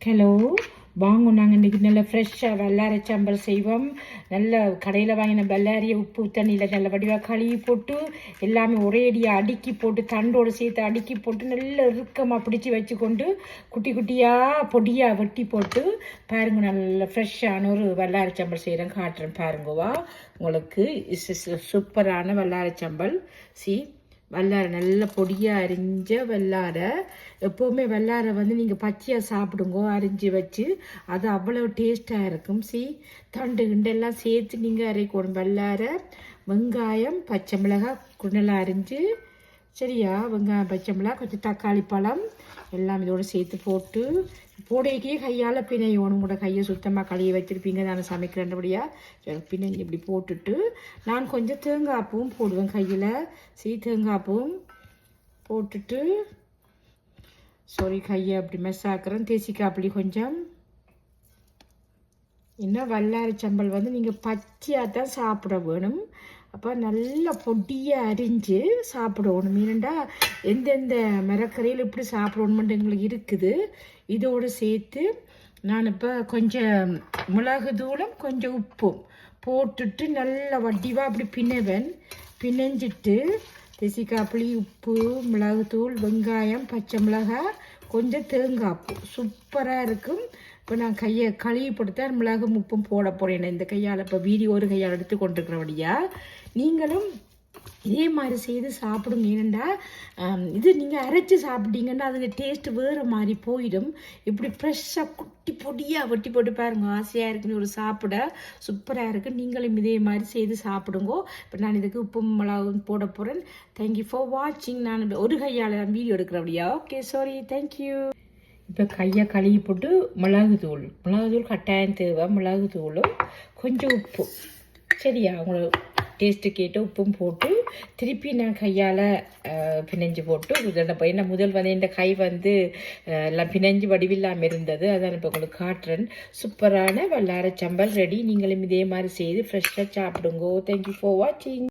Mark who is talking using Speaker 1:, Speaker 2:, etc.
Speaker 1: Hello, வாங்க. நாங்கள் இன்றைக்கி நல்ல ஃப்ரெஷ்ஷாக வெள்ளாரை சாம்பல் செய்வோம். நல்ல கடையில் வாங்கின வெள்ளாரியை உப்பு தண்ணியில் நல்ல வடிவாக கழுவி போட்டு எல்லாமே ஒரே அடியாக அடுக்கி போட்டு தண்டோடு சேர்த்து அடுக்கி போட்டு நல்ல இறுக்கமாக பிடிச்சி வச்சுக்கொண்டு குட்டி குட்டியாக பொடியாக வெட்டி போட்டு பாருங்க, நல்ல ஃப்ரெஷ்ஷான ஒரு வெள்ளாரை சாம்பல் செய்கிறேன், காட்டுறேன் பாருங்கவா. உங்களுக்கு சூப்பரான வெள்ளாரை சாம்பல். வெள்ளாரை நல்ல பொடியாக அரிஞ்ச வெள்ளாரை. எப்போவுமே வெள்ளாரை நீங்கள் பச்சையாக சாப்பிடுங்கோ, அரிஞ்சு வச்சு. அது அவ்வளோ டேஸ்ட்டாக இருக்கும். தண்டு கிண்டெல்லாம் சேர்த்து நீங்கள் அரைக்கணும். வெள்ளாரை, வெங்காயம், பச்சை மிளகாய் குண்டெல்லாம் அரிஞ்சு, சரியா? வெங்காயம், பச்சை மிளகாய், கொஞ்சம் தக்காளி பழம் எல்லாம் இதோடு சேர்த்து போட்டு போடைக்கே கையால் பிணையணும். கூட கையை சுத்தமாக கழுவி வச்சுருப்பீங்க, நான் சமைக்கிறேன்றபடியாக பிணைஞ்சி இப்படி போட்டுட்டு நான் கொஞ்சம் தேங்காய்ப்பூவும் போடுவேன் கையில். தேங்காய்ப்பூவும் போட்டுட்டு கையை அப்படி மெஸ்ஸாக்குறேன். தேசிக்காப்புளி கொஞ்சம். இன்னும் வெள்ளாரை சம்பல் நீங்கள் பச்சையாக தான் சாப்பிட வேணும். அப்போ நல்லா பொடியாக அரிஞ்சு சாப்பிடணும். ஏனண்டா எந்தெந்த மரக்கரையில் இப்படி சாப்பிடணுமென்று எங்களுக்கு இருக்குது. இதோடு சேர்த்து நான் இப்போ கொஞ்சம் மிளகு தூளும் கொஞ்சம் உப்பும் போட்டுட்டு நல்லா வடிவாக அப்படி பிணைஞ்சிட்டு தேசிக்காப்புளி, உப்பு, மிளகுத்தூள், வெங்காயம், பச்சை மிளகாய், கொஞ்சம் தேங்காய்ப்பூ சூப்பராக இருக்கும். இப்போ நான் கையை கழுவி போட்டு மிளகு உப்பும் போட போகிறேன் இந்த கையால். இப்போ ஒரு கையால் எடுத்து கொண்டிருக்கிறபடியா நீங்களும் இதே மாதிரி செய்து சாப்பிடுங்க. ஏனண்டா இது நீங்கள் அரைச்சி சாப்பிட்டீங்கன்னா அது டேஸ்ட்டு வேறு மாதிரி போயிடும். இப்படி ஃப்ரெஷ்ஷாக குட்டி பொடியாக வெட்டி போட்டு பாருங்க, ஆசையாக இருக்குன்னு ஒரு சாப்பிட சூப்பராக இருக்குது. நீங்களும் இதே மாதிரி செய்து சாப்பிடுங்கோ. இப்போ நான் இதுக்கு உப்பும் மிளகும் போட போகிறேன். தேங்க்யூ ஃபார் வாட்சிங். நான் ஒரு கையால் வீடியோ எடுக்கிறபடியா. Okay, sorry, thank you. இப்போ கையை கழுவி போட்டு மிளகுத்தூள் கட்டாயம் தேவை. மிளகுத்தூளும் கொஞ்சம் உப்பு, சரியா? உங்களுக்கு டேஸ்ட்டு கேட்டு உப்பும் போட்டு திருப்பி நான் கையால் பிணைஞ்சு போட்டு என்ன முதல் என் கை எல்லாம் பிணைஞ்சு வடிவில்லாமல் இருந்தது. அதான் இப்போ உங்களுக்கு காட்டுறேன். சூப்பரான வெள்ளாரை சம்பல் ரெடி. நீங்களும் இதே மாதிரி செய்து ஃப்ரெஷ்ஷாக சாப்பிடுங்கோ. தேங்க்யூ ஃபார் வாட்சிங்.